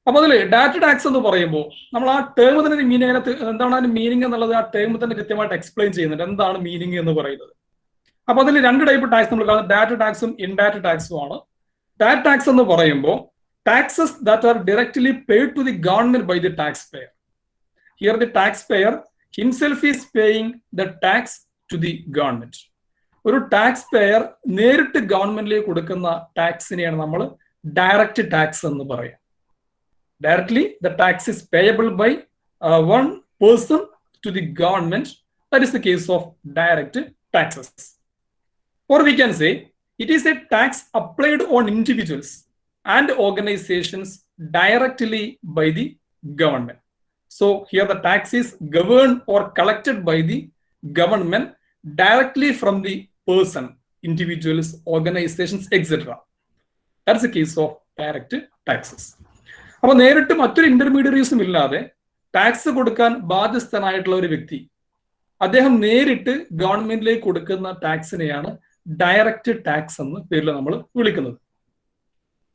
അപ്പോൾ അതിൽ data tax എന്ന് പറയുമ്പോൾ നമ്മൾ ആ ടേം തന്നെ മീനിങ്, എന്താണ് അതിന്റെ മീനിങ് എന്നുള്ളത് ആ ടേം തന്നെ കൃത്യമായിട്ട് എക്സ്പ്ലെയിൻ ചെയ്യുന്നുണ്ട് എന്താണ് മീനിങ് എന്ന് പറയുന്നത്. അപ്പൊ അതിൽ രണ്ട് ടൈപ്പ് ടാക്സ് നമ്മൾ കാണുന്നത് ഡാറ്റ ടാക്സും ഇൻഡയറക്റ്റ് ടാക്സും ആണ്. ഡാറ്റ ടാക്സ് എന്ന് പറയുമ്പോൾ taxes that are directly paid to the government by the tax pair. Here the taxpayer himself is paying the tax to the government. ഒരു ടാക്സ് പെയർ നേരിട്ട് ഗവൺമെന്റിലേക്ക് കൊടുക്കുന്ന ടാക്സിനെയാണ് നമ്മൾ ഡയറക്റ്റ് ടാക്സ് എന്ന് പറയാം. Directly, the tax is payable by one person to the government. That is the case of direct taxes. Or we can say it is a tax applied on individuals and organizations directly by the government. So here the tax is governed or collected by the government directly from the person, individuals, organizations, etc. That's the case of direct taxes. അപ്പോൾ നേരിട്ട് മറ്റൊരു ഇന്റർമീഡിയറീസും ഇല്ലാതെ tax കൊടുക്കാൻ ബാധ്യസ്ഥനായിട്ടുള്ള ഒരു വ്യക്തി അദ്ദേഹം നേരിട്ട് ഗവൺമെന്റിലേക്ക് കൊടുക്കുന്ന ടാക്സിനെയാണ് ഡയറക്റ്റ് ടാക്സ് എന്ന് പേരിൽ നമ്മൾ വിളിക്കുന്നത്.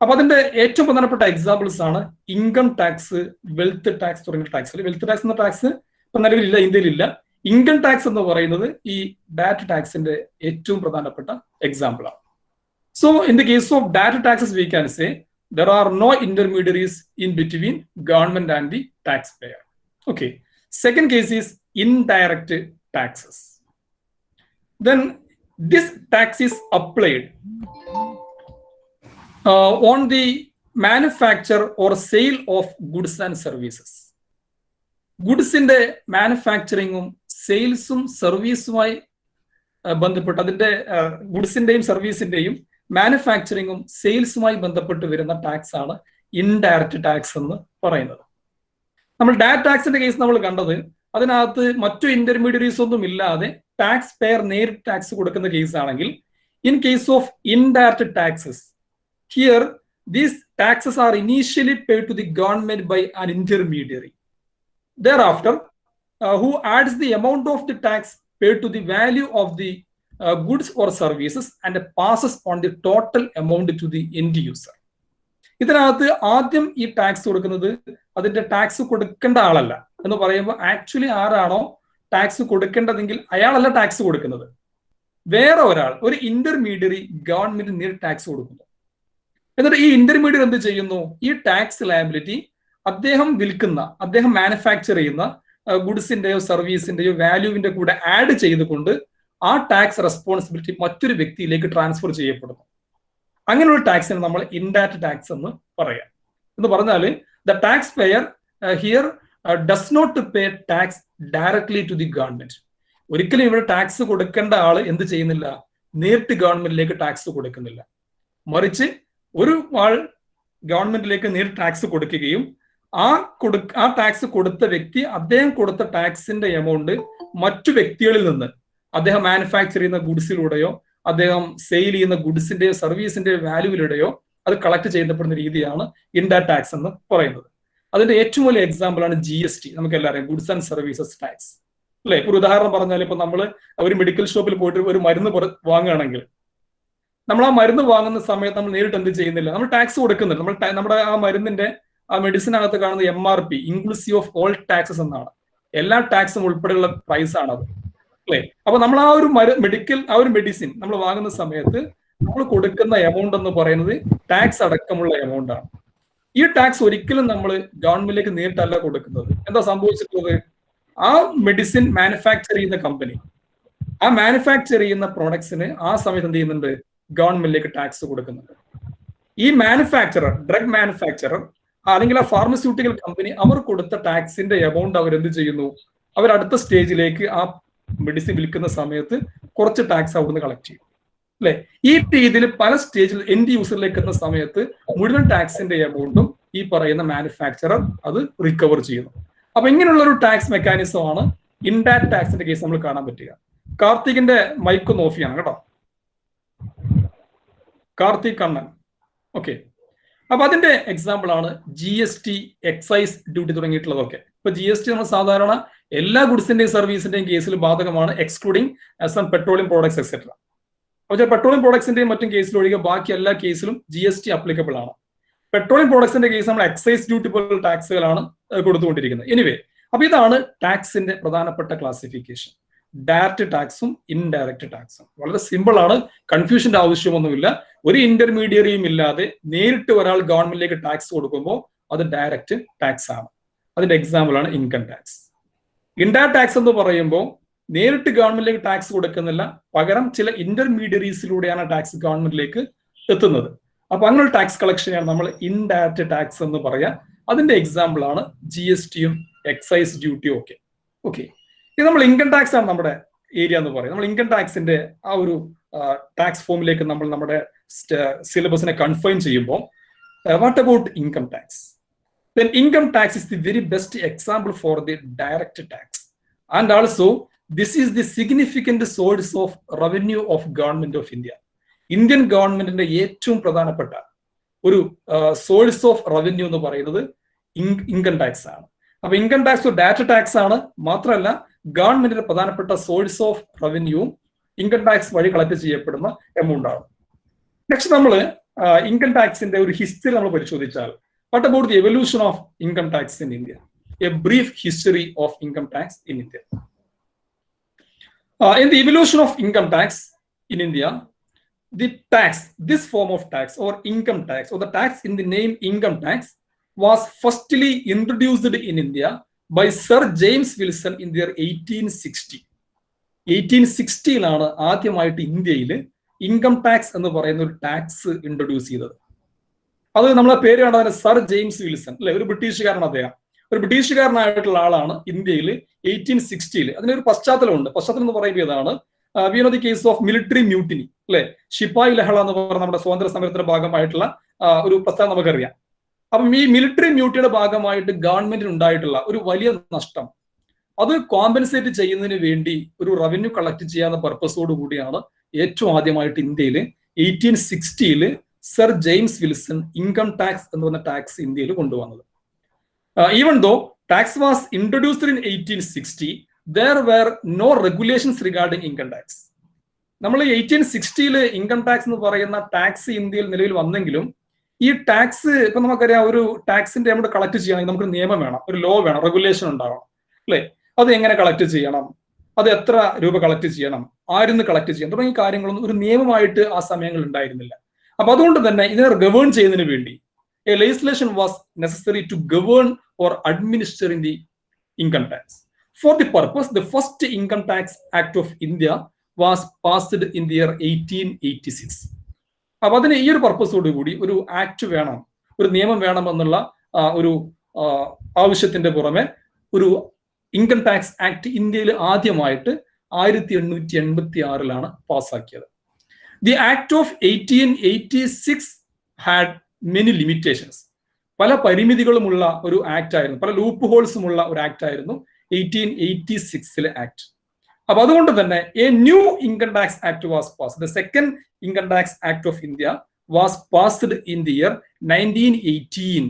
അപ്പൊ അതിന്റെ ഏറ്റവും പ്രധാനപ്പെട്ട എക്സാമ്പിൾസ് ആണ് ഇൻകം ടാക്സ്, വെൽത്ത് ടാക്സ് തുടങ്ങിയ ടാക്സ്. വെൽത്ത് ടാക്സ് എന്ന ടാക്സ് ഇപ്പൊ നിലവിലില്ല, ഇന്ത്യയിലില്ല. ഇൻകം ടാക്സ് എന്ന് പറയുന്നത് ഈ ഡയറക്റ്റ് ടാക്സിന്റെ ഏറ്റവും പ്രധാനപ്പെട്ട എക്സാമ്പിൾ ആണ്. So in the case of direct taxes we can say there are no intermediaries in between government and the taxpayer. Okay. Second case is indirect taxes. Then this tax is applied on the manufacture or sale of goods and services. Goods in the manufacturing, sales, service-മായി ബന്ധപ്പെട്ട് അതിന്റെ ഗുഡ്സിന്റെയും സർവീസിന്റെയും മാനുഫാക്ചറിങ്ങും സെയിൽസുമായി ബന്ധപ്പെട്ട് വരുന്ന tax ആണ് indirect tax എന്ന് പറയുന്നത്. നമ്മൾ direct ടാക്സിന്റെ case നമ്മൾ കണ്ടത് അതിനകത്ത് മറ്റു ഇന്റർമീഡിയറീസ് ഒന്നും ഇല്ലാതെ ടാക്സ് പെയർ നേരിട്ട് ടാക്സ് കൊടുക്കുന്ന കേസ് ആണെങ്കിൽ, in case of indirect taxes here these taxes are initially paid to the government by an intermediary. Thereafter, who adds the amount of the tax paid to the value of the goods or services and passes on the total amount to the end user. ഇതിനകത്ത് ആദ്യം ഈ tax കൊടുക്കുന്നത് അതിന്റെ tax കൊടുക്കേണ്ട ആളല്ല എന്ന് പറയുമ്പോൾ actually ആരാണോ ടാക്സ് കൊടുക്കേണ്ടതെങ്കിൽ അയാളല്ല ടാക്സ് കൊടുക്കുന്നത്, വേറെ ഒരാൾ, ഒരു ഇന്റർമീഡിയറി ഗവൺമെന്റ് നേരിട്ട് ടാക്സ് കൊടുക്കുന്നു. എന്നിട്ട് ഈ ഇന്റർമീഡിയറി എന്ത് ചെയ്യുന്നു? ഈ ടാക്സ് ലയബിലിറ്റി അദ്ദേഹം മാനുഫാക്ചർ ചെയ്യുന്ന ഗുഡ്സിന്റെയോ സർവീസിന്റെയോ വാല്യൂവിന്റെ കൂടെ ആഡ് ചെയ്തുകൊണ്ട് ആ ടാക്സ് റെസ്പോൺസിബിലിറ്റി മറ്റൊരു വ്യക്തിയിലേക്ക് ട്രാൻസ്ഫർ ചെയ്യപ്പെടുന്നു. അങ്ങനെയുള്ള ടാക്സിനെ നമ്മൾ ഇൻഡയറക്റ്റ് ടാക്സ് എന്ന് പറയാം. എന്ന് പറഞ്ഞാൽ the tax pair here does not pay tax directly to the government. ഒരിക്കലും ഇവിടെ ടാക്സ് കൊടുക്കേണ്ട ആള് എന്ത് ചെയ്യുന്നില്ല? നേരിട്ട് ഗവൺമെന്റിലേക്ക് ടാക്സ് കൊടുക്കുന്നില്ല. മറിച്ച് ഒരു ആൾ ഗവൺമെന്റിലേക്ക് നേരിട്ട് ടാക്സ് കൊടുക്കുകയും ആ ടാക്സ് കൊടുത്ത വ്യക്തി അദ്ദേഹം കൊടുത്ത ടാക്സിന്റെ എമൗണ്ട് മറ്റു വ്യക്തികളിൽ നിന്ന് അദ്ദേഹം മാനുഫാക്ചർ ചെയ്യുന്ന ഗുഡ്സിലൂടെയോ അദ്ദേഹം സെയിൽ ചെയ്യുന്ന ഗുഡ്സിന്റെയോ സർവീസിന്റെയോ വാല്യൂവിലൂടെയോ അത് കളക്ട് ചെയ്യപ്പെടുന്ന രീതിയാണ് ഇൻഡയറക്റ്റ് ടാക്സ് എന്ന് പറയുന്നത്. അതിന്റെ ഏറ്റവും വലിയ എക്സാമ്പിൾ ആണ് GST. നമുക്ക് എല്ലാവരും ഗുഡ്സ് ആൻഡ് സർവീസസ് ടാക്സ് അല്ലെ. ഇപ്പൊ ഒരു ഉദാഹരണം പറഞ്ഞാൽ ഇപ്പൊ നമ്മൾ ഒരു മെഡിക്കൽ ഷോപ്പിൽ പോയിട്ട് ഒരു മരുന്ന് വാങ്ങുകയാണെങ്കിൽ നമ്മൾ ആ മരുന്ന് വാങ്ങുന്ന സമയത്ത് നമ്മൾ നേരിട്ട് എന്ത് ചെയ്യുന്നില്ല? നമ്മൾ ടാക്സ് കൊടുക്കുന്നുണ്ട്. നമ്മുടെ ആ മരുന്നിന്റെ ആ മെഡിസിനകത്ത് കാണുന്ന MRP inclusive of all taxes എന്നാണ്. എല്ലാ ടാക്സും ഉൾപ്പെടെയുള്ള പ്രൈസ് ആണ് അത് അല്ലെ. അപ്പൊ നമ്മൾ ആ ഒരു മെഡിസിൻ നമ്മൾ വാങ്ങുന്ന സമയത്ത് നമ്മൾ കൊടുക്കുന്ന എമൗണ്ട് എന്ന് പറയുന്നത് ടാക്സ് അടക്കമുള്ള എമൗണ്ട് ആണ്. ഈ ടാക്സ് ഒരിക്കലും നമ്മൾ ഗവൺമെന്റിലേക്ക് നേരിട്ടല്ല കൊടുക്കുന്നത്. എന്താ സംഭവിച്ചിട്ടുള്ളത്? ആ മെഡിസിൻ മാനുഫാക്ചർ ചെയ്യുന്ന കമ്പനി ആ മാനുഫാക്ചർ ചെയ്യുന്ന പ്രോഡക്ട്സിന് ആ സമയത്ത് എന്ത് ചെയ്യുന്നുണ്ട്? ഗവൺമെന്റിലേക്ക് ടാക്സ് കൊടുക്കുന്നുണ്ട്. ഈ ഡ്രഗ് മാനുഫാക്ചറർ അല്ലെങ്കിൽ ആ ഫാർമസ്യൂട്ടിക്കൽ കമ്പനി അവർ കൊടുത്ത ടാക്സിന്റെ എമൗണ്ട് അവരെന്ത് ചെയ്യുന്നു? അവർ അടുത്ത സ്റ്റേജിലേക്ക് ആ മെഡിസിൻ വിൽക്കുന്ന സമയത്ത് കുറച്ച് ടാക്സ് അവിടുന്ന് കളക്ട് ചെയ്യും അല്ലെ. ഈ രീതിയിൽ പല സ്റ്റേജിൽ എൻഡ് യൂസറിലേക്ക് എത്തുന്ന സമയത്ത് മുഴുവൻ ടാക്സിന്റെ എമൗണ്ടും ഈ പറയുന്ന മാനുഫാക്ചറർ അത് റിക്കവർ ചെയ്യുന്നു. അപ്പൊ ഇങ്ങനെയുള്ള ഒരു ടാക്സ് മെക്കാനിസം ആണ് ഇൻഡയറക്റ്റ് ടാക്സിന്റെ കേസ് നമ്മൾ കാണാൻ പറ്റുക. കാർത്തികിന്റെ മൈക്ക് ഒന്ന് ഓഫ് ചെയ്യണം കേട്ടോ. കാർത്തിക് കണ്ണൻ. ഓക്കെ. അപ്പൊ അതിന്റെ എക്സാമ്പിൾ ആണ് GST, എക്സൈസ് ഡ്യൂട്ടി തുടങ്ങിയിട്ടുള്ളതൊക്കെ. ഇപ്പൊ GST നമ്മൾ സാധാരണ എല്ലാ ഗുഡ്സിന്റെയും സർവീസിന്റെയും കേസിൽ ബാധകമാണ്, excluding some petroleum products etcetera. അപ്പോൾ പെട്രോളിയം പ്രോഡക്ട്സിന്റെയും മറ്റും കേസിൽ ഒഴികെ ബാക്കി എല്ലാ കേസിലും GST അപ്ലിക്കബിൾ ആണ്. പെട്രോളിയം പ്രോഡക്ട്സിന്റെ കേസ് നമ്മൾ എക്സൈസ് ഡ്യൂട്ടി പോലുള്ള ടാക്സുകളാണ് കൊടുത്തുകൊണ്ടിരിക്കുന്നത്. എനിവേ, അപ്പൊ ഇതാണ് ടാക്സിന്റെ പ്രധാനപ്പെട്ട ക്ലാസിഫിക്കേഷൻ. ഡയറക്റ്റ് ടാക്സും ഇൻഡയറക്റ്റ് ടാക്സും വളരെ സിമ്പിൾ ആണ്, കൺഫ്യൂഷന്റെ ആവശ്യമൊന്നുമില്ല. ഒരു ഇന്റർമീഡിയറിയും ഇല്ലാതെ നേരിട്ട് ഒരാൾ ഗവൺമെന്റിലേക്ക് ടാക്സ് കൊടുക്കുമ്പോൾ അത് ഡയറക്റ്റ് ടാക്സ് ആണ്. അതിന്റെ എക്സാമ്പിൾ ആണ് ഇൻകം ടാക്സ്. ഇൻഡയറക്റ്റ് ടാക്സ് എന്ന് പറയുമ്പോൾ നേരിട്ട് ഗവൺമെന്റിലേക്ക് ടാക്സ് കൊടുക്കുന്നില്ല, പകരം ചില ഇന്റർമീഡിയറീസിലൂടെയാണ് ടാക്സ് ഗവൺമെന്റിലേക്ക് എത്തുന്നത്. അപ്പൊ അങ്ങനെ ടാക്സ് കളക്ഷനെയാണ് നമ്മൾ ഇൻഡയറക്റ്റ് ടാക്സ് എന്ന് പറയാ. അതിന്റെ എക്സാമ്പിൾ ആണ് GSTയും എക്സൈസ് ഡ്യൂട്ടിയും ഒക്കെ. ഓക്കെ, ഇത് നമ്മൾ ഇൻകം ടാക്സ് ആണ് നമ്മുടെ ഏരിയ എന്ന് പറയും. നമ്മൾ ഇൻകം ടാക്സിന്റെ ആ ഒരു ടാക്സ് ഫോമിലേക്ക് നമ്മൾ നമ്മുടെ സിലബസിനെ കൺഫൈൻ ചെയ്യുമ്പോൾ what about income tax? Then income tax is the very best example for the direct tax, and also this is the significant source of revenue of government of India. Indian ഗവൺമെന്റിന്റെ ഏറ്റവും പ്രധാനപ്പെട്ട ഒരു source of revenue എന്ന് പറയുന്നത് income tax ആണ്. അപ്പൊ income tax ഒരു direct tax ആണ്, മാത്രമല്ല ഗവൺമെന്റിന്റെ പ്രധാനപ്പെട്ട സോഴ്സ് ഓഫ് റവന്യൂവും ഇൻകം ടാക്സ് വഴി കളക്ട് ചെയ്യപ്പെടുന്ന എമൗണ്ട് ആണ്. നെക്സ്റ്റ് നമ്മൾ ഇൻകം ടാക്സിന്റെ ഒരു ഹിസ്റ്ററി നമ്മൾ പരിശോധിച്ചാൽ, what about the evolution of income tax in India? A brief history of income tax in India. In the evolution of income tax in India, the tax, this form of tax or income tax or the tax in the name income tax was firstly introduced in India by Sir James Wilson in the year 1860. 1860-ലാണ് ആദ്യമായിട്ട് ഇന്ത്യയിൽ income tax എന്ന് പറയുന്ന ഒരു tax introduce ചെയ്തത്. അത് നമ്മളെ പേര് കണ്ടതിന് സർ ജെയിംസ് വിൽസൺ അല്ലെ, ഒരു ബ്രിട്ടീഷുകാരൻ. അദ്ദേഹം ഒരു ബ്രിട്ടീഷുകാരനായിട്ടുള്ള ആളാണ് ഇന്ത്യയിൽ 1860-ൽ. അതിനൊരു പശ്ചാത്തലമുണ്ട്. പശ്ചാത്തലം എന്ന് പറയുമ്പോൾ ഇതാണ്, we know the case of military mutiny അല്ലെ, ശിപ്പായി ലഹള എന്ന് പറയുന്ന നമ്മുടെ സ്വാതന്ത്ര്യ സമരത്തിന്റെ ഭാഗമായിട്ടുള്ള ഒരു പ്രസ്ഥാനം നമുക്കറിയാം. അപ്പം ഈ മിലിറ്ററി മ്യൂട്ടിയുടെ ഭാഗമായിട്ട് ഗവൺമെന്റിന് ഉണ്ടായിട്ടുള്ള ഒരു വലിയ നഷ്ടം അത് കോമ്പൻസേറ്റ് ചെയ്യുന്നതിന് വേണ്ടി ഒരു റവന്യൂ കളക്ട് ചെയ്യാവുന്ന പർപ്പസോട് കൂടിയാണ് ഏറ്റവും ആദ്യമായിട്ട് ഇന്ത്യയിൽ 1860-ൽ sir James Wilson income tax എന്ന് പറഞ്ഞ ടാക്സ് ഇന്ത്യയിൽ കൊണ്ടുവന്നത്. Even though tax was introduced in 1860, there were no regulations regarding income tax. നമ്മൾ 1860-ൽ ഇൻകം ടാക്സ് എന്ന് പറയുന്ന ടാക്സ് ഇന്ത്യയിൽ നിലവിൽ വന്നെങ്കിലും ഈ ടാക്സ് ഇപ്പൊ നമുക്കറിയാം, ഒരു ടാക്സിന്റെ നമ്മൾ കളക്ട് ചെയ്യണമെങ്കിൽ നമുക്ക് നിയമം വേണം, ഒരു ലോ വേണം, റെഗുലേഷൻ ഉണ്ടാവണം അല്ലെ. അത് എങ്ങനെ കളക്ട് ചെയ്യണം, അത് എത്ര രൂപ കളക്ട് ചെയ്യണം, ആരിന്ന് കളക്ട് ചെയ്യണം തുടങ്ങിയ കാര്യങ്ങളൊന്നും ഒരു നിയമമായിട്ട് ആ സമയങ്ങളിൽ ഉണ്ടായിരുന്നില്ല. അപ്പൊ അതുകൊണ്ട് തന്നെ ഇതിനെ ഗവേൺ ചെയ്യുന്നതിന് വേണ്ടി a legislation was necessary to govern or administer in the income tax. For the purpose the first income tax act of India was passed in the year 1886. അപ്പൊ അതിന് ഈ ഒരു പർപ്പസോട് കൂടി ഒരു ആക്ട് വേണം, ഒരു നിയമം വേണം എന്നുള്ള ഒരു ആവശ്യത്തിന്റെ പുറമെ ഒരു ഇൻകം ടാക്സ് ആക്ട് ഇന്ത്യയിൽ ആദ്യമായിട്ട് 1886-ലാണ് പാസ്സാക്കിയത്. The Act of 1886 had many limitations. പല പരിമിതികളുമുള്ള ഒരു ആക്ട് ആയിരുന്നു, പല ലൂപ്പ് ഹോൾസുമുള്ള ഒരു ആക്ട് ആയിരുന്നു 1886-ലെ ആക്ട്. അപ്പൊ അതുകൊണ്ട് തന്നെ a new income tax act was passed. The second income tax act of India was passed in the year 1918.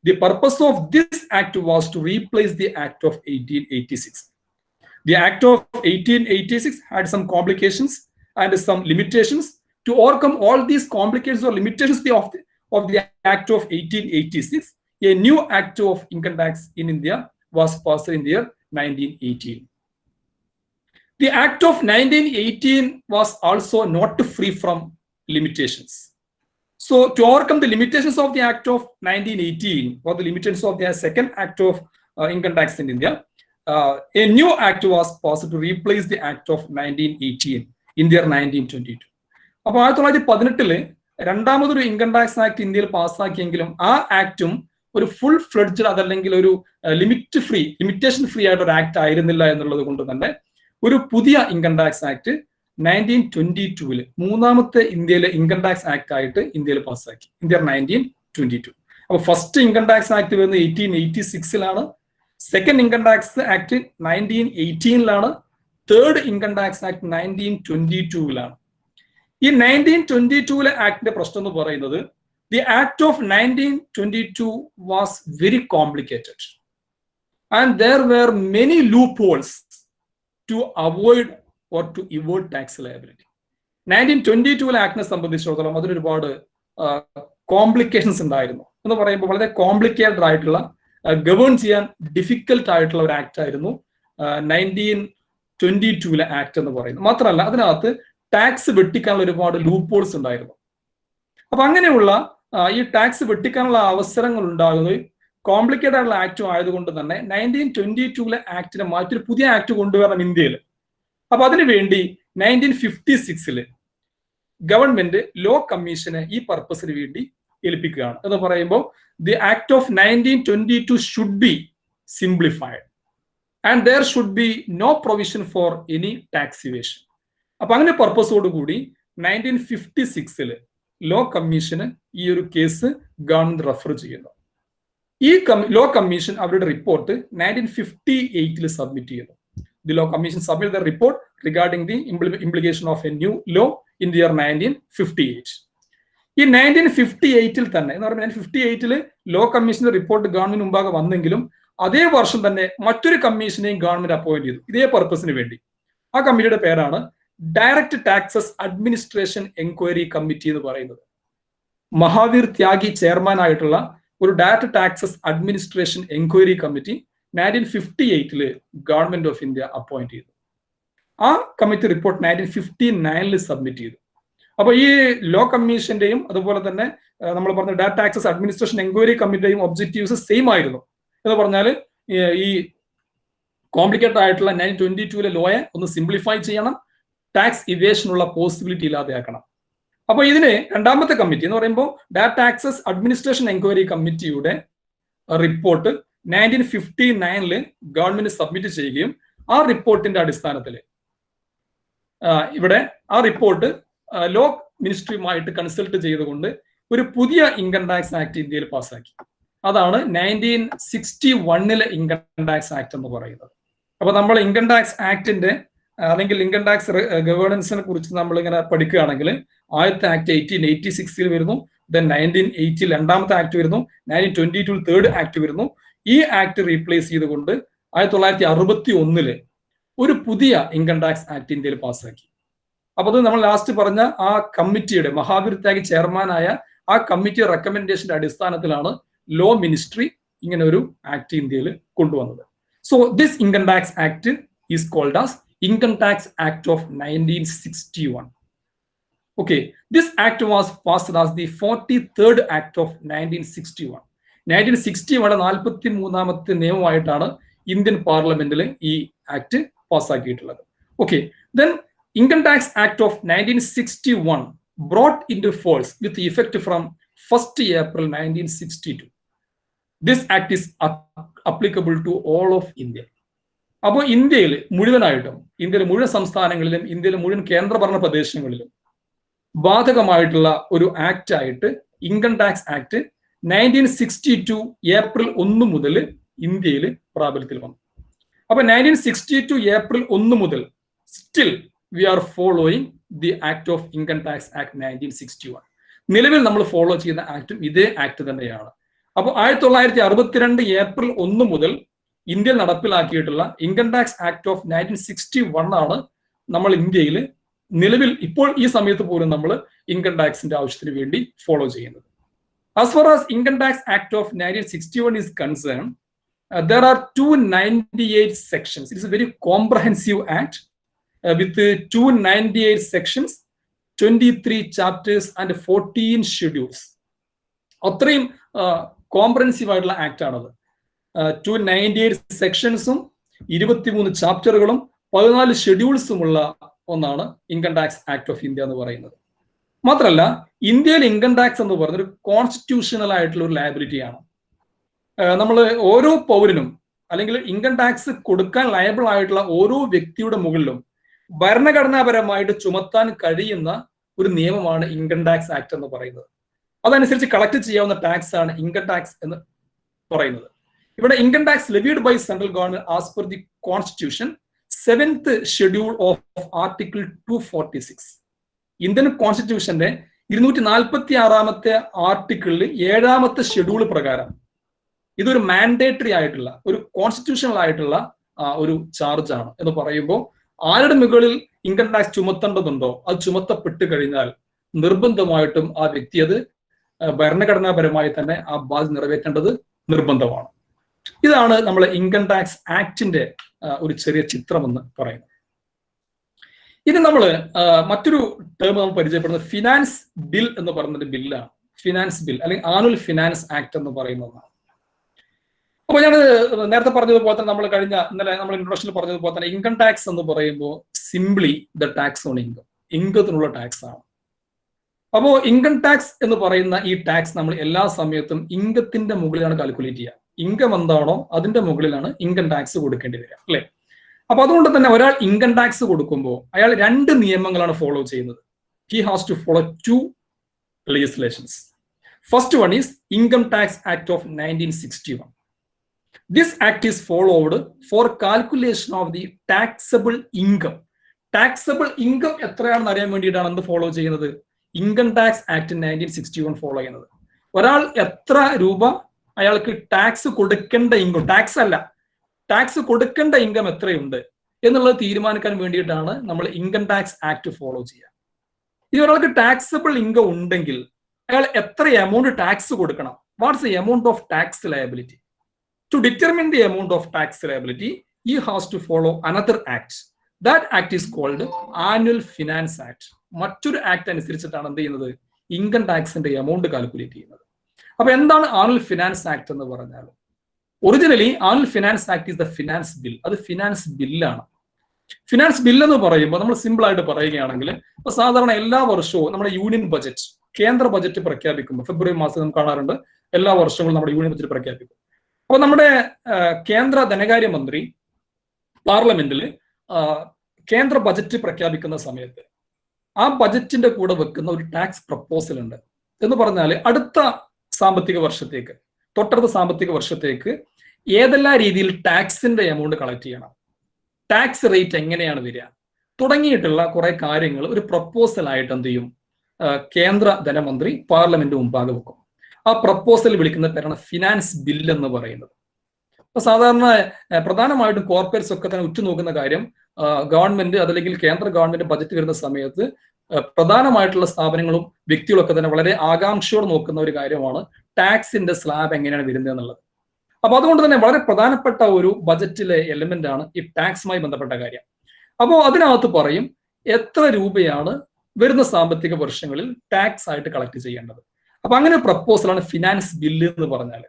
The purpose of this act was to replace the Act of 1886. The Act of 1886 had some complications and some limitations. To overcome all these complications or limitations of the Act of 1886, a new Act of Income Tax in India was passed in the year 1918. The Act of 1918 was also not free from limitations. So to overcome the limitations of the Act of 1918 or the limitations of the second Act of Income Tax in India, a new Act was passed to replace the Act of 1918 in the year 1922. അപ്പോൾ 1918-ല് രണ്ടാമതൊരു income tax act ഇന്ത്യയിൽ പാസ്സാക്കിയെങ്കിലും ആ ആക്ടും ഒരു full fledge അതല്ലെങ്കിൽ ഒരു limitation free ആയിട്ട് ഒരു act ആയിരുന്നില്ല എന്നുള്ളത് കൊണ്ട് തന്നെ ഒരു പുതിയ ഇൻകം ടാക്സ് ആക്ട് 1922-ല് മൂന്നാമത്തെ ഇന്ത്യയിലെ ഇൻകം ടാക്സ് ആക്ട് ആയിട്ട് ഇന്ത്യയിൽ പാസ്സാക്കി, ഇന്ത്യ 1922. അപ്പൊ ഫസ്റ്റ് ഇൻകം ടാക്സ് ആക്ട് വരുന്നത് 1886-ലാണ്, സെക്കൻഡ് ഇൻകം ടാക്സ് ആക്ട് 1918-ലാണ്, തേർഡ് ഇൻകം ടാക്സ് ആക്ട് 1922-ലാണ്. ഈ 1922-ലെ ആക്ടിന്റെ പ്രശ്നം എന്ന് പറയുന്നത് the act of 1922 was very complicated and there were many loopholes to avoid or to evade tax liability. 1922-ലെ ആക്ടിനെ സംബന്ധിച്ചിടത്തോളം അതിലൊരുപാട് കോംപ്ലിക്കേഷൻസ് ഉണ്ടായിരുന്നു. എന്ന് പറയുമ്പോൾ വളരെ കോംപ്ലിക്കേറ്റഡ് ആയിട്ടുള്ള ഗവേൺ ചെയ്യാൻ ഡിഫിക്കൽട്ട് ആയിട്ടുള്ള ഒരു ആക്ട് ആയിരുന്നു 1922 ആക്ട് എന്ന് പറയുന്നത്. മാത്രമല്ല അതിനകത്ത് ടാക്സ് വെട്ടിക്കാനുള്ള ഒരുപാട് ലൂപ്പ് ഹോൾസ് ഉണ്ടായിരുന്നു. അപ്പൊ അങ്ങനെയുള്ള ഈ ടാക്സ് വെട്ടിക്കാനുള്ള അവസരങ്ങൾ ഉണ്ടാകുന്നത് കോംപ്ലിക്കേറ്റഡ് ആയിട്ടുള്ള ആക്ടും ആയതുകൊണ്ട് തന്നെ 1922 ആക്ടിനെ മാറ്റി ഒരു പുതിയ ആക്ട് കൊണ്ടുവരണം ഇന്ത്യയിൽ. അപ്പൊ അതിനുവേണ്ടി 1956 ഗവൺമെന്റ് ലോ കമ്മീഷനെ ഈ പർപ്പസിന് വേണ്ടി ഏൽപ്പിക്കുകയാണ്. എന്ന് പറയുമ്പോൾ the act of 1922 should be simplified and there should be no provision for any tax evasion. അപ്പൊ അങ്ങനെ പർപ്പസോടുകൂടി 1956 ലോ കമ്മീഷന് ഈ ഒരു കേസ് ഗവൺമെന്റ് റെഫർ ചെയ്യുന്നു. ഈ ലോ കമ്മീഷൻ അവരുടെ റിപ്പോർട്ട് 1958 സബ്മിറ്റ് ചെയ്യുന്നു. The law commission submit the report regarding the implication of a new law in the year 1958. ഈ 1958 തന്നെ എന്ന് പറയുമ്പോൾ 1958 ലോ കമ്മീഷന്റെ റിപ്പോർട്ട് ഗവൺമെന്റ് മുമ്പാകെ വന്നെങ്കിലും അതേ വർഷം തന്നെ മറ്റൊരു കമ്മീഷനെയും ഗവൺമെന്റ് അപ്പോയിന്റ് ചെയ്തു ഇതേ പർപ്പസിന് വേണ്ടി. ആ കമ്മിറ്റിയുടെ പേരാണ് direct taxes administration enquiry committee എന്ന് പറയുന്നത്. മഹാവീർ ത്യാഗി ചെയർമാൻ ആയിട്ടുള്ള ഒരു direct taxes administration enquiry committee 1958 government of India appoint ചെയ്തു. ആ കമ്മിറ്റി റിപ്പോർട്ട് 1959 സബ്മിറ്റ് ചെയ്തു. അപ്പൊ ഈ ലോ കമ്മീഷന്റെയും അതുപോലെ തന്നെ നമ്മൾ പറഞ്ഞ ഡയറക്റ്റ് ടാക്സസ് അഡ്മിനിസ്ട്രേഷൻ എൻക്വയറി കമ്മിറ്റിയുടെയും ഒബ്ജക്റ്റീവ്സ് സെയിം ആയിരുന്നു. എന്ന് പറഞ്ഞാൽ ഈ കോംപ്ലിക്കേറ്റഡ് ആയിട്ടുള്ള 1922 ലോയെ ഒന്ന് സിംപ്ലിഫൈ ചെയ്യണം, ടാക്സ് ഇവേഷനുള്ള പോസിബിലിറ്റി ഇല്ലാതെയാക്കണം. അപ്പൊ ഇതിന് രണ്ടാമത്തെ കമ്മിറ്റി എന്ന് പറയുമ്പോൾ ഡയറക്റ്റ് ടാക്സസ് അഡ്മിനിസ്ട്രേഷൻ എൻക്വയറി കമ്മിറ്റിയുടെ റിപ്പോർട്ട് 1959 ഗവൺമെന്റ് സബ്മിറ്റ് ചെയ്യുകയും ആ റിപ്പോർട്ടിന്റെ അടിസ്ഥാനത്തിൽ ഇവിടെ ആ റിപ്പോർട്ട് ലോ മിനിസ്ട്രിയുമായിട്ട് കൺസൾട്ട് ചെയ്തുകൊണ്ട് ഒരു പുതിയ ഇൻകം ടാക്സ് ആക്ട് ഇന്ത്യയിൽ പാസ്സാക്കി. അതാണ് 1961 ഇൻകം ടാക്സ് ആക്ട് എന്ന് പറയുന്നത്. അപ്പൊ നമ്മൾ ഇൻകം ടാക്സ് ആക്ടിന്റെ അല്ലെങ്കിൽ ഇൻകം ടാക്സ് ഗവേണൻസിനെ കുറിച്ച് നമ്മൾ ഇങ്ങനെ പഠിക്കുകയാണെങ്കിൽ ആദ്യത്തെ ആക്ട് 1886 വരുന്നു, ദെൻ 1980 രണ്ടാമത്തെ ആക്ട് വരുന്നു, 1922 തേർഡ് ആക്ട് വരുന്നു. ഈ ആക്ട് റീപ്ലേസ് ചെയ്തുകൊണ്ട് 1961 ഒരു പുതിയ ഇൻകം ടാക്സ് ആക്ട് ഇന്ത്യയിൽ പാസ്സാക്കി. അപ്പൊ അത് നമ്മൾ ലാസ്റ്റ് പറഞ്ഞ ആ കമ്മിറ്റിയുടെ മഹാവീർ ത്യാഗി ചെയർമാനായ ആ കമ്മിറ്റി റെക്കമെൻഡേഷന്റെ അടിസ്ഥാനത്തിലാണ് ലോ മിനിസ്ട്രി ഇങ്ങനെ ഒരു ആക്ട് ഇന്ത്യയിൽ കൊണ്ടുവന്നത്. So this income tax act is called as Income Tax Act of 1961. Okay, this act was passed as the 43rd Act of 1961. 1961 43ാമത്തെ നിയമമായിട്ടാണ് ഇന്ത്യൻ പാർലമെന്റിൽ ഈ ആക്ട് പാസ്സാക്കിയിട്ടുള്ളത്. Okay, then Income Tax Act of 1961 brought into force with effect from 1st April 1962. This act is applicable to all of India. അപ്പോൾ ഇന്ത്യയിൽ മുഴുവനായിട്ടും, ഇന്ത്യയിലെ മുഴുവൻ സംസ്ഥാനങ്ങളിലും ഇന്ത്യയിലെ മുഴുവൻ കേന്ദ്രഭരണ പ്രദേശങ്ങളിലും ബാധകമായിട്ടുള്ള ഒരു ആക്ട് ആയിട്ട് ഇൻകം ടാക്സ് ആക്ട് 1962 ഏപ്രിൽ 1 മുതൽ ഇന്ത്യയിൽ പ്രാബല്യത്തിൽ വന്നു. അപ്പൊ 1962 ഏപ്രിൽ 1 മുതൽ still we are following the act of income tax act 1961. നിലവിൽ നമ്മൾ ഫോളോ ചെയ്യുന്ന ആക്ടും ഇതേ ആക്ട് തന്നെയാണ്. അപ്പോൾ 1962 ഏപ്രിൽ 1 മുതൽ ഇന്ത്യയിൽ നടപ്പിലാക്കിയിട്ടുള്ള ഇൻകം ടാക്സ് ആക്ട് ഓഫ് 1961 ആണ് നമ്മൾ ഇന്ത്യയിൽ നിലവിൽ ഇപ്പോൾ ഈ സമയത്ത് പോലും നമ്മൾ ഇൻകം ടാക്സിന്റെ ആവശ്യത്തിന് വേണ്ടി ഫോളോ ചെയ്യുന്നത്. As far as Income Tax Act of 1961 is concerned, there are 298 sections. It is a very comprehensive act with 298 sections, 23 chapters and 14 schedules. അത്രയും കോംപ്രഹെൻസീവ് ആയിട്ടുള്ള ആക്ട് ആണത്. 298 സെക്ഷൻസും 23 ചാപ്റ്ററുകളും 14 ഷെഡ്യൂൾസുമുള്ള ഒന്നാണ് income tax act of India എന്ന് പറയുന്നത്. മാത്രമല്ല ഇന്ത്യയിൽ income tax എന്ന് പറയുന്നത് ഒരു കോൺസ്റ്റിറ്റ്യൂഷണൽ ആയിട്ടുള്ള ഒരു ലയബിലിറ്റിയാണ്. നമ്മൾ ഓരോ പൗരനും അല്ലെങ്കിൽ ഇൻകം ടാക്സ് കൊടുക്കാൻ ലയബിൾ ആയിട്ടുള്ള ഓരോ വ്യക്തിയുടെ മുകളിലും ഭരണഘടനാപരമായിട്ട് ചുമത്താൻ കഴിയുന്ന ഒരു നിയമമാണ് ഇൻകം ടാക്സ് ആക്ട് എന്ന് പറയുന്നത്. അതനുസരിച്ച് കളക്ട് ചെയ്യാവുന്ന ടാക്സ് ആണ് ഇൻകം ടാക്സ് എന്ന് പറയുന്നത്. ഇവിടെ income tax levied by central government as per the constitution 7th schedule of article 246. Indian കോൺസ്റ്റിറ്റ്യൂഷന്റെ 246ാമത്തെ ആർട്ടിക്കിളിൽ 7ാമത്തെ ഷെഡ്യൂൾ പ്രകാരം ഇതൊരു മാൻഡേറ്ററി ആയിട്ടുള്ള ഒരു കോൺസ്റ്റിറ്റ്യൂഷണൽ ആയിട്ടുള്ള ഒരു ചാർജ് ആണ് എന്ന് പറയുമ്പോൾ ആരുടെ മുകളിൽ ഇൻകം ടാക്സ് ചുമത്തേണ്ടതുണ്ടോ അത് ചുമത്തപ്പെട്ട് കഴിഞ്ഞാൽ നിർബന്ധമായിട്ടും ആ വ്യക്തി അത് ഭരണഘടനാപരമായി തന്നെ ആ ബാധ്യത നിറവേറ്റേണ്ടത് നിർബന്ധമാണ്. ഇതാണ് നമ്മൾ ഇൻകം ടാക്സ് ആക്ടിന്റെ ഒരു ചെറിയ ചിത്രം എന്ന് പറയുന്നത്. ഇനി നമ്മൾ മറ്റൊരു ടേം നമ്മൾ പരിചയപ്പെടുന്നത് ഫിനാൻസ് ബിൽ എന്ന് പറയുന്നൊരു ബില്ലാണ്. ഫിനാൻസ് ബിൽ അല്ലെങ്കിൽ ആനുവൽ ഫിനാൻസ് ആക്ട് എന്ന് പറയുന്നതാണ്. അപ്പൊ ഞാൻ നേരത്തെ പറഞ്ഞതുപോലെ തന്നെ നമ്മൾ ഇന്നലെ നമ്മൾ ഇൻട്രൊഡക്ഷനിൽ പറഞ്ഞതുപോലെ തന്നെ ഇൻകം ടാക്സ് എന്ന് പറയുമ്പോൾ simply the tax on income, ഇൻകത്തിനുള്ള ടാക്സ് ആണ്. അപ്പോ ഇൻകം ടാക്സ് എന്ന് പറയുന്ന ഈ ടാക്സ് നമ്മൾ എല്ലാ സമയത്തും ഇൻകത്തിന്റെ മുകളിലാണ് കാൽക്കുലേറ്റ് ചെയ്യുക. ഇൻകം എന്താണോ അതിന്റെ മുകളിലാണ് ഇൻകം ടാക്സ് കൊടുക്കേണ്ടി വരിക, അല്ലെ? അപ്പൊ അതുകൊണ്ട് തന്നെ ഒരാൾ ഇൻകം ടാക്സ് കൊടുക്കുമ്പോൾ അയാൾ 2 നിയമങ്ങളാണ് ഫോളോ ചെയ്യുന്നത്. He has to follow 2 legislations. First one is Income Tax Act of 1961. This act is followed for calculation of the taxable income. Taxable income എത്രയാണെന്ന് അറിയാൻ വേണ്ടിയിട്ടാണ് എന്ത് ഫോളോ ചെയ്യുന്നത്? ഇൻകം ടാക്സ് ആക്ട് 1961 ഫോളോ ചെയ്യുന്നത്. ഒരാൾ എത്ര രൂപ അയാൾക്ക് ടാക്സ് കൊടുക്കേണ്ട ഇൻകം, ടാക്സ് അല്ല, ടാക്സ് കൊടുക്കേണ്ട ഇൻകം എത്രയുണ്ട് എന്നുള്ളത് തീരുമാനിക്കാൻ വേണ്ടിയിട്ടാണ് നമ്മൾ ഇൻകം ടാക്സ് ആക്ട് ഫോളോ ചെയ്യുക. ഇനി ഒരാൾക്ക് ടാക്സബിൾ ഇൻകം ഉണ്ടെങ്കിൽ അയാൾ എത്ര എമൗണ്ട് ടാക്സ് കൊടുക്കണം? Watts the amount of tax liability? To determine the amount of tax liability, he has to follow another act. That act is called Annual Finance Act. മറ്റൊരു act അനുസരിച്ചിട്ടാണ് എന്ത് ചെയ്യുന്നത്? Income ടാക്സിന്റെ amount calculate ചെയ്യുന്നത്. അപ്പൊ എന്താണ് annual finance act എന്ന് പറഞ്ഞാൽ? Originally annual finance act is the finance bill. അത് ഫിനാൻസ് ബില്ലാണ്. ഫിനാൻസ് ബിൽ എന്ന് പറയുമ്പോൾ നമ്മൾ സിമ്പിൾ ആയിട്ട് പറയുകയാണെങ്കിൽ ഇപ്പൊ സാധാരണ എല്ലാ വർഷവും നമ്മുടെ യൂണിയൻ ബജറ്റ്, കേന്ദ്ര ബജറ്റ് പ്രഖ്യാപിക്കുമ്പോൾ ഫെബ്രുവരി മാസം നമുക്ക് കാണാറുണ്ട്, എല്ലാ വർഷങ്ങളും നമ്മുടെ യൂണിയൻ ബജറ്റ് പ്രഖ്യാപിക്കും. അപ്പൊ നമ്മുടെ കേന്ദ്ര ധനകാര്യമന്ത്രി പാർലമെന്റിൽ കേന്ദ്ര ബജറ്റ് പ്രഖ്യാപിക്കുന്ന സമയത്ത് ആ ബജറ്റിന്റെ കൂടെ വെക്കുന്ന ഒരു ടാക്സ് പ്രപ്പോസൽ ഉണ്ട്. എന്ന് പറഞ്ഞാൽ അടുത്ത സാമ്പത്തിക വർഷത്തേക്ക്, തൊട്ടടുത്ത സാമ്പത്തിക വർഷത്തേക്ക് ഏതെല്ലാം രീതിയിൽ ടാക്സിന്റെ എമൗണ്ട് കളക്ട് ചെയ്യണം, ടാക്സ് റേറ്റ് എങ്ങനെയാണ് വരിക തുടങ്ങിയിട്ടുള്ള കുറെ കാര്യങ്ങൾ ഒരു പ്രപ്പോസൽ ആയിട്ട് എന്ത് ചെയ്യും കേന്ദ്ര ധനമന്ത്രി പാർലമെന്റ് മുമ്പാകെ വെക്കും. ആ പ്രപ്പോസൽ വിളിക്കുന്ന പേരാണ് ഫിനാൻസ് ബിൽ എന്ന് പറയുന്നത്. അപ്പൊ സാധാരണ പ്രധാനമായിട്ടും കോർപ്പറേറ്റ്സ് ഒക്കെ തന്നെ ഉറ്റുനോക്കുന്ന കാര്യം ഗവൺമെന്റ് അതല്ലെങ്കിൽ കേന്ദ്ര ഗവൺമെന്റ് ബജറ്റ് വരുന്ന സമയത്ത് പ്രധാനമായിട്ടുള്ള സ്ഥാപനങ്ങളും വ്യക്തികളൊക്കെ തന്നെ വളരെ ആകാംക്ഷയോടെ നോക്കുന്ന ഒരു കാര്യമാണ് ടാക്സിന്റെ സ്ലാബ് എങ്ങനെയാണ് വരുന്നത് എന്നുള്ളത്. അപ്പൊ അതുകൊണ്ട് തന്നെ വളരെ പ്രധാനപ്പെട്ട ഒരു ബജറ്റിലെ എലിമെന്റ് ആണ് ഈ ടാക്സുമായി ബന്ധപ്പെട്ട കാര്യം. അപ്പോൾ അതിനകത്ത് പറയും എത്ര രൂപയാണ് വരുന്ന സാമ്പത്തിക വർഷങ്ങളിൽ ടാക്സ് ആയിട്ട് കളക്ട് ചെയ്യേണ്ടത്. അപ്പൊ അങ്ങനെ പ്രപ്പോസലാണ് ഫിനാൻസ് ബില്ല് എന്ന് പറഞ്ഞാൽ.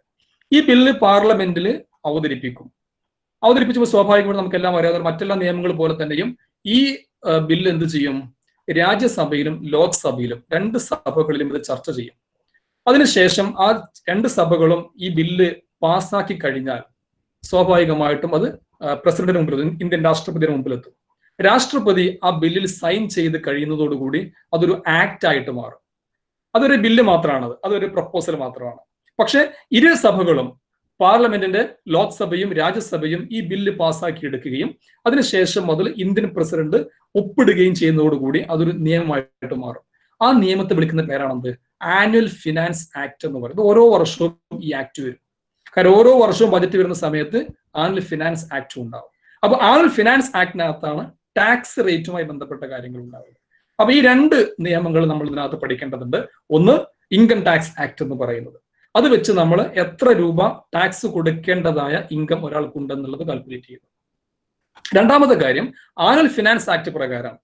ഈ ബില്ല് പാർലമെന്റിൽ അവതരിപ്പിച്ചപ്പോൾ സ്വാഭാവികമായിട്ട് നമുക്കെല്ലാം അറിയാതെ മറ്റെല്ലാ നിയമങ്ങൾ പോലെ തന്നെയും ഈ ബില്ല് എന്ത് ചെയ്യും? രാജ്യസഭയിലും ലോക്സഭയിലും 2 സഭകളിലും ഇത് ചർച്ച ചെയ്യും. അതിനുശേഷം ആ 2 സഭകളും ഈ ബില്ല് പാസ്സാക്കി കഴിഞ്ഞാൽ സ്വാഭാവികമായിട്ടും അത് പ്രസിഡന്റിന് മുമ്പിൽ, ഇന്ത്യൻ രാഷ്ട്രപതിയുടെ മുമ്പിലെത്തും. രാഷ്ട്രപതി ആ ബില്ലിൽ സൈൻ ചെയ്ത് കഴിയുന്നതോടുകൂടി അതൊരു ആക്ട് ആയിട്ട് മാറും. അതൊരു ബില്ല് മാത്രമാണത്, അതൊരു പ്രപ്പോസൽ മാത്രമാണ്. പക്ഷെ 2 സഭകളും, പാർലമെന്റിന്റെ ലോക്സഭയും രാജ്യസഭയും ഈ ബില്ല് പാസ്സാക്കി എടുക്കുകയും അതിനുശേഷം അതിൽ ഇന്ത്യൻ പ്രസിഡന്റ് ഒപ്പിടുകയും ചെയ്യുന്നതോടുകൂടി അതൊരു നിയമമായിട്ട് മാറും. ആ നിയമത്തെ വിളിക്കുന്ന പേരാണെന്ത്? ആനുവൽ ഫിനാൻസ് ആക്ട് എന്ന് പറയുന്നത്. ഓരോ വർഷവും ഈ ആക്ട് വരും. കാരണം ഓരോ വർഷവും ബജറ്റ് വരുന്ന സമയത്ത് ആനുവൽ ഫിനാൻസ് ആക്ട് ഉണ്ടാവും. അപ്പൊ ആനുവൽ ഫിനാൻസ് ആക്ടിനകത്താണ് ടാക്സ് റേറ്റുമായി ബന്ധപ്പെട്ട കാര്യങ്ങൾ ഉണ്ടാവുന്നത്. അപ്പൊ ഈ 2 നിയമങ്ങൾ നമ്മൾ ഇതിനകത്ത് പഠിക്കേണ്ടതുണ്ട്. ഒന്ന് ഇൻകം ടാക്സ് ആക്ട് എന്ന് പറയുന്നത്, അത് വെച്ച് നമ്മൾ എത്ര രൂപ ടാക്സ് കൊടുക്കേണ്ടതായ ഇൻകം ഒരാൾക്കുണ്ടെന്നുള്ളത് കാൽക്കുലേറ്റ് ചെയ്യുന്നു. രണ്ടാമത്തെ കാര്യം ആനുവൽ ഫിനാൻസ് ആക്ട് പ്രകാരം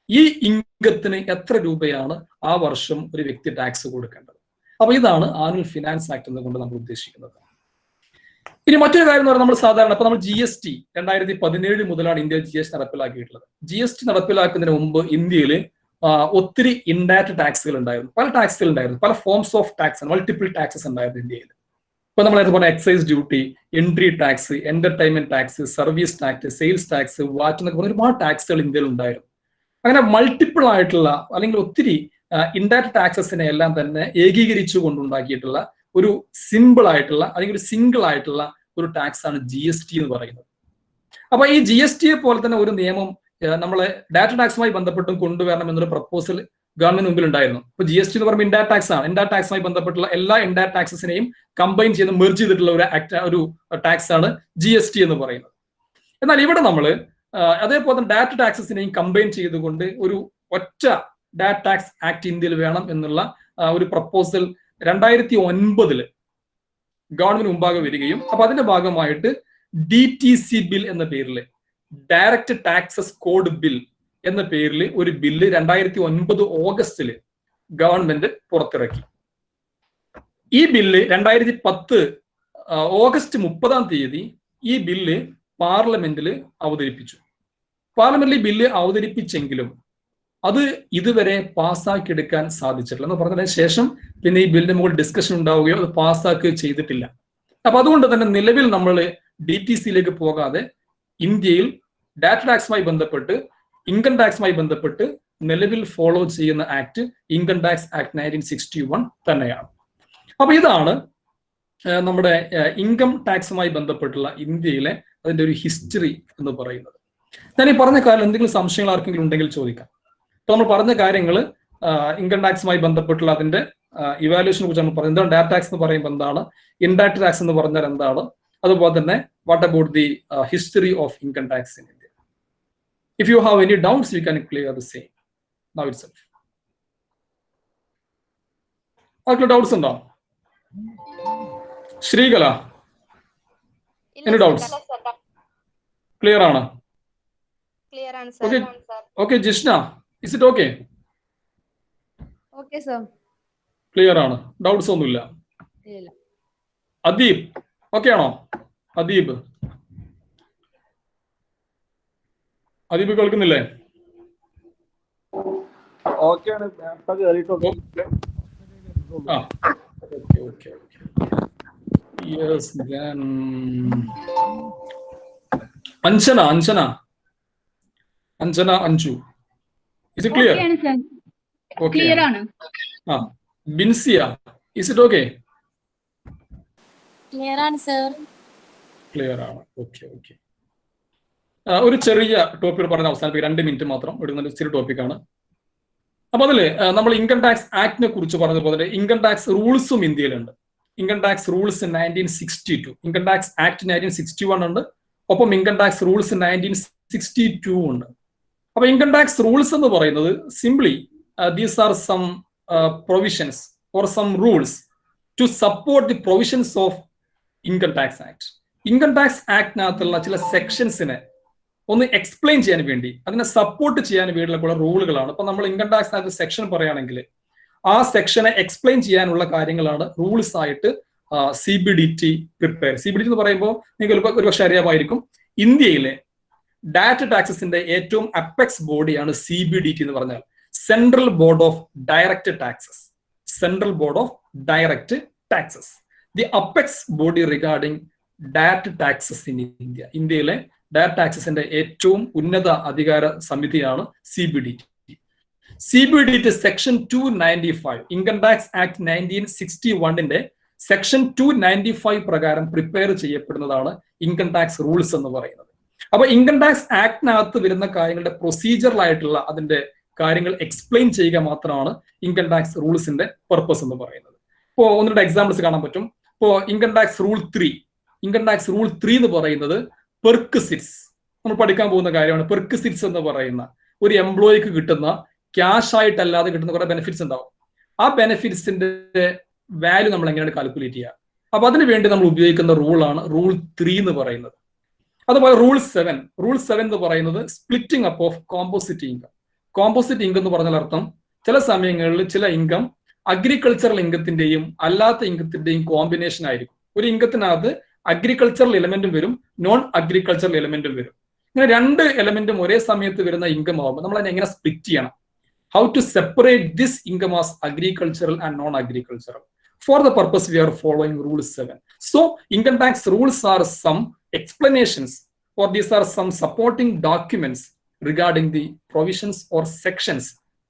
ഈ ഇൻകത്തിന് എത്ര രൂപയാണ് ആ വർഷം ഒരു വ്യക്തി ടാക്സ് കൊടുക്കേണ്ടത്. അപ്പൊ ഇതാണ് ആനുവൽ ഫിനാൻസ് ആക്ട് എന്നുകൊണ്ട് നമ്മൾ ഉദ്ദേശിക്കുന്നത്. ഇനി മറ്റൊരു കാര്യം എന്ന് പറഞ്ഞാൽ നമ്മൾ സാധാരണ ഇപ്പൊ നമ്മൾ GST 2017 മുതലാണ് ഇന്ത്യയിൽ GST നടപ്പിലാക്കിയിട്ടുള്ളത്. GST നടപ്പിലാക്കുന്നതിന് മുമ്പ് ഇന്ത്യയിൽ ഒത്തിരി ഇൻഡയറക്റ്റ് ടാക്സുകൾ ഉണ്ടായിരുന്നു, പല ടാക്സുകൾ ഉണ്ടായിരുന്നു, പല forms of tax, multiple taxes ഉണ്ടായിരുന്നു ഇന്ത്യയിൽ. ഇപ്പൊ നമ്മൾ പറഞ്ഞ excise duty, entry tax, entertainment tax, service tax, sales tax, VAT എന്നൊക്കെ പറഞ്ഞ ഒരുപാട് ടാക്സുകൾ ഇന്ത്യയിൽ ഉണ്ടായിരുന്നു. അങ്ങനെ മൾട്ടിപ്പിൾ ആയിട്ടുള്ള അല്ലെങ്കിൽ ഒത്തിരി ഇൻഡയറക്റ്റ് ടാക്സസിനെ എല്ലാം തന്നെ ഏകീകരിച്ചു കൊണ്ടുണ്ടാക്കിയിട്ടുള്ള ഒരു സിമ്പിൾ ആയിട്ടുള്ള അല്ലെങ്കിൽ ഒരു സിംഗിൾ ആയിട്ടുള്ള ഒരു ടാക്സ് ആണ് GST എന്ന് പറയുന്നത്. അപ്പൊ ഈ GST പോലെ തന്നെ ഒരു നിയമം നമ്മളെ ഡയറക്ട് ടാക്സുമായി ബന്ധപ്പെട്ടും കൊണ്ടുവരണം എന്നൊരു പ്രപ്പോസൽ ഗവൺമെന്റ് മുമ്പിൽ ഉണ്ടായിരുന്നു. ഇപ്പൊ GST എന്ന് പറയുമ്പോൾ ഇൻഡയറക്റ്റ് ടാക്സ് ആണ്. ഇൻഡയറക്റ്റ് ടാക്സുമായി ബന്ധപ്പെട്ടുള്ള എല്ലാ ഇൻഡയറക്റ്റ് ടാക്സസിനെയും കമ്പൈൻ ചെയ്ത് മെർജ് ചെയ്തിട്ടുള്ള ഒരു ടാക്സ് ആണ് GST എന്ന് പറയുന്നത്. എന്നാൽ ഇവിടെ നമ്മൾ അതേപോലെ തന്നെ ഡയറക്റ്റ് ടാക്സസിനെയും കമ്പൈൻ ചെയ്തുകൊണ്ട് ഒരു ഒറ്റ ഡയറക്റ്റ് ടാക്സ് ആക്ട് ഇന്ത്യയിൽ വേണം എന്നുള്ള ഒരു പ്രപ്പോസൽ 2009 ഗവൺമെന്റ് മുമ്പാകെ വരികയും അപ്പൊ അതിന്റെ ഭാഗമായിട്ട് DTC ബിൽ എന്ന പേരിൽ, ഡയറക്റ്റ് ടാക്സസ് കോഡ് ബിൽ എന്ന പേരിൽ ഒരു ബില്ല് 2009 ഓഗസ്റ്റില് ഗവൺമെന്റ് പുറത്തിറക്കി. ഈ ബില്ല് 2010 ഓഗസ്റ്റ് 30 ഈ ബില്ല് പാർലമെന്റിൽ അവതരിപ്പിച്ചു. പാർലമെന്റിൽ ബില്ല് അവതരിപ്പിച്ചെങ്കിലും അത് ഇതുവരെ പാസ്സാക്കിയെടുക്കാൻ സാധിച്ചിട്ടില്ല. എന്ന് പറഞ്ഞതിന് ശേഷം പിന്നെ ഈ ബില്ലിന് മുകളിൽ ഡിസ്കഷൻ ഉണ്ടാവുകയോ അത് പാസ്സാക്കുകയോ ചെയ്തിട്ടില്ല. അപ്പൊ അതുകൊണ്ട് തന്നെ നിലവിൽ നമ്മൾ DTCയിലേക്ക് പോകാതെ ഇന്ത്യയിൽ ഡാറ്റ ടാക്സുമായി ബന്ധപ്പെട്ട്, ഇൻകം ടാക്സുമായി ബന്ധപ്പെട്ട് നിലവിൽ ഫോളോ ചെയ്യുന്ന ആക്ട് ഇൻകം ടാക്സ് ആക്ട് 1961 തന്നെയാണ്. അപ്പൊ ഇതാണ് നമ്മുടെ ഇൻകം ടാക്സുമായി ബന്ധപ്പെട്ടുള്ള ഇന്ത്യയിലെ അതിന്റെ ഒരു ഹിസ്റ്ററി എന്ന് പറയുന്നത്. ഞാൻ ഈ പറഞ്ഞ കാര്യം എന്തെങ്കിലും സംശയങ്ങൾ ആർക്കെങ്കിലും ഉണ്ടെങ്കിൽ ചോദിക്കാം. അപ്പൊ നമ്മൾ പറഞ്ഞ കാര്യങ്ങൾ ഇൻകം ടാക്സുമായി ബന്ധപ്പെട്ടുള്ള അതിന്റെ ഇവാലുവേഷനെ കുറിച്ച് നമ്മൾ പറയുന്നത്. എന്താണ് ഡയറക്ട് ടാക്സ് എന്ന് പറയുമ്പോൾ എന്താണ്, ഇൻഡയറക്ട് ടാക്സ് എന്ന് പറഞ്ഞാൽ എന്താണ്, അതുപോലെ തന്നെ what about the history of income tax in India. If you have any doubts you can clear the same now itself. ആർക്കെങ്കിലും ഡൗട്ട്സ് ഉണ്ടോ? Sreekala, any doubts? ക്ലിയർ ആണ്? Okay. Jishna, is it okay? Okay sir, clear ആണ്, doubts ഒന്നുമില്ല. Adeeb okay ആണോ? അദീബ് കേൾക്കുന്നില്ലേ? Anjana Anju, is it clear? Okay, clear ആണ്. Binsiya, is it okay? Clear ആണ് sir. Clear ആണ്. ഓക്കെ. ഒരു ചെറിയ ടോപ്പിക് പറഞ്ഞ് അവസാനിപ്പിക്കും, 2 മിനിറ്റ് മാത്രം എടുക്കുന്ന ചെറിയ ടോപ്പിക്കാണ്. അപ്പൊ അതില് നമ്മൾ ഇൻകം ടാക്സ് ആക്ടിനെ കുറിച്ച് പറഞ്ഞതുപോലെ ഇൻകം ടാക്സ് റൂൾസും ഇന്ത്യയിലുണ്ട്. Income tax rules 1962, income tax act 1961 ഉണ്ട്, ഒപ്പം ഇൻകം ടാക്സ് റൂൾസ് 1962 ഉണ്ട്. അപ്പൊ ഇൻകം ടാക്സ് റൂൾസ് എന്ന് പറയുന്നത് simply these are some provisions or some rules to support the provisions of income tax act. Income tax ആക്ടിനകത്തുള്ള ചില സെക്ഷൻസിനെ ഒന്ന് എക്സ്പ്ലെയിൻ ചെയ്യാൻ വേണ്ടി, അതിനെ സപ്പോർട്ട് ചെയ്യാൻ വേണ്ടിയുള്ള റൂളുകളാണ്. ഇപ്പൊ നമ്മൾ ഇൻകം ടാക്സ് ആക്ട് സെക്ഷൻ പറയുകയാണെങ്കിൽ ആ സെക്ഷനെ എക്സ്പ്ലെയിൻ ചെയ്യാനുള്ള കാര്യങ്ങളാണ് റൂൾസ് ആയിട്ട് CBDT പ്രിപ്പയർ. CBDT എന്ന് പറയുമ്പോൾ നിങ്ങൾക്ക് ഒരുപക്ഷെ അറിയാമായിരിക്കും, ഇന്ത്യയിലെ ഡാറ്റ ടാക്സസിന്റെ ഏറ്റവും അപ്പെക്സ് ബോഡിയാണ് CBDT എന്ന് പറഞ്ഞാൽ central board of direct taxes. Central board of direct taxes, the apex body regarding data taxes in India. ഇന്ത്യയിലെ ഡാറ്റ ടാക്സസിന്റെ ഏറ്റവും ഉന്നത അധികാര സമിതിയാണ് CBDT. CBDT section 295 income tax act 1961 section 295 പ്രകാരം പ്രിപ്പയർ ചെയ്യപ്പെടുന്നതാണ് ഇൻകം ടാക്സ് റൂൾസ് എന്ന് പറയുന്നത്. അപ്പൊ ഇൻകം ടാക്സ് ആക്ടിനകത്ത് വരുന്ന കാര്യങ്ങളുടെ പ്രൊസീജിയറലായിട്ടുള്ള അതിന്റെ കാര്യങ്ങൾ എക്സ്പ്ലെയിൻ ചെയ്യുക മാത്രമാണ് ഇൻകം ടാക്സ് റൂൾസിന്റെ പർപ്പസ് എന്ന് പറയുന്നത്. ഇപ്പോൾ 1-2 എക്സാമ്പിൾസ് കാണാൻ പറ്റും. ഇപ്പോൾ income tax rule 3, income tax rule 3 എന്ന് പറയുന്നത് പെർക്വിസിറ്റ്സ്, നമ്മൾ പഠിക്കാൻ പോകുന്ന കാര്യമാണ്. പെർക്വിസിറ്റ്സ് എന്ന് പറയുന്ന ഒരു എംപ്ലോയിക്ക് കിട്ടുന്ന ക്യാഷ് ആയിട്ടല്ലാതെ കിട്ടുന്ന കുറെ ബെനിഫിറ്റ്സ് ഉണ്ടാവും. ആ ബെനിഫിറ്റ്സിന്റെ വാല്യൂ നമ്മൾ എങ്ങനെയാണ് കാൽക്കുലേറ്റ് ചെയ്യുക? അപ്പൊ അതിനു വേണ്ടി നമ്മൾ ഉപയോഗിക്കുന്ന റൂളാണ് റൂൾ 3 എന്ന് പറയുന്നത്. അതുപോലെ റൂൾ 7 എന്ന് പറയുന്നത് splitting up of composite income. Composite income എന്ന് പറഞ്ഞാൽ അർത്ഥം ചില സമയങ്ങളിൽ ചില ഇൻകം അഗ്രികൾച്ചറൽ ഇൻകത്തിന്റെയും അല്ലാത്ത ഇൻകത്തിന്റെയും കോമ്പിനേഷൻ ആയിരിക്കും. ഒരു ഇൻകത്തിനകത്ത് അഗ്രികൾച്ചറൽ എലമെന്റും വരും, നോൺ അഗ്രികൾച്ചറൽ എലമെന്റും വരും. ഇങ്ങനെ 2 എലമെന്റും ഒരേ സമയത്ത് വരുന്ന ഇൻകം ആകുമ്പോൾ നമ്മൾ അതിനെ എങ്ങനെ സ്പ്ലിറ്റ് ചെയ്യണം? How to separate this income as agricultural and non agricultural. For the purpose we are following rule 7. So income tax rules are some explanations, or these are some supporting documents regarding the provisions or sections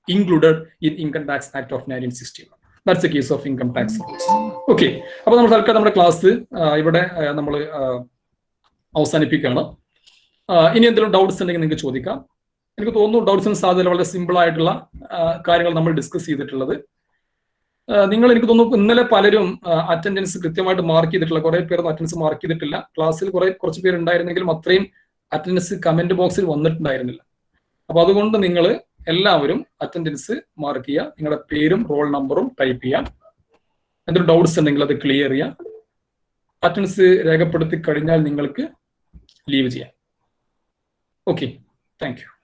included in Income Tax Act of 1961. That's the case of income tax rules. Okay, അപ്പോൾ നമ്മൾ തൽക്കാലം നമ്മുടെ class ഇവിടെ നമ്മൾ അവസാനിപ്പിക്കുകയാണ്. ഇനി എന്തെങ്കിലും doubts ഉണ്ടെങ്കിൽ നിങ്ങൾക്ക് ചോദിക്കാം. എനിക്ക് തോന്നുന്നു ഡൗട്ട്സിന് സാധ്യത വളരെ സിമ്പിൾ ആയിട്ടുള്ള കാര്യങ്ങൾ നമ്മൾ ഡിസ്കസ് ചെയ്തിട്ടുള്ളത്. നിങ്ങൾ എനിക്ക് തോന്നുന്നു ഇന്നലെ പലരും അറ്റൻഡൻസ് കൃത്യമായിട്ട് മാർക്ക് ചെയ്തിട്ടില്ല, കുറെ പേരൊന്നും അറ്റൻഡൻസ് മാർക്ക് ചെയ്തിട്ടില്ല. ക്ലാസ്സിൽ കുറച്ച് പേര് ഉണ്ടായിരുന്നെങ്കിലും അത്രയും അറ്റൻഡൻസ് കമന്റ് ബോക്സിൽ വന്നിട്ടുണ്ടായിരുന്നില്ല. അപ്പൊ അതുകൊണ്ട് നിങ്ങൾ എല്ലാവരും അറ്റൻഡൻസ് മാർക്ക് ചെയ്യുക, നിങ്ങളുടെ പേരും റോൾ നമ്പറും ടൈപ്പ് ചെയ്യാം. എന്തൊരു ഡൗട്ട്സ് ഉണ്ടെങ്കിൽ അത് ക്ലിയർ ചെയ്യാം. അറ്റൻഡൻസ് രേഖപ്പെടുത്തി കഴിഞ്ഞാൽ നിങ്ങൾക്ക് ലീവ് ചെയ്യാം. Okay, thank you.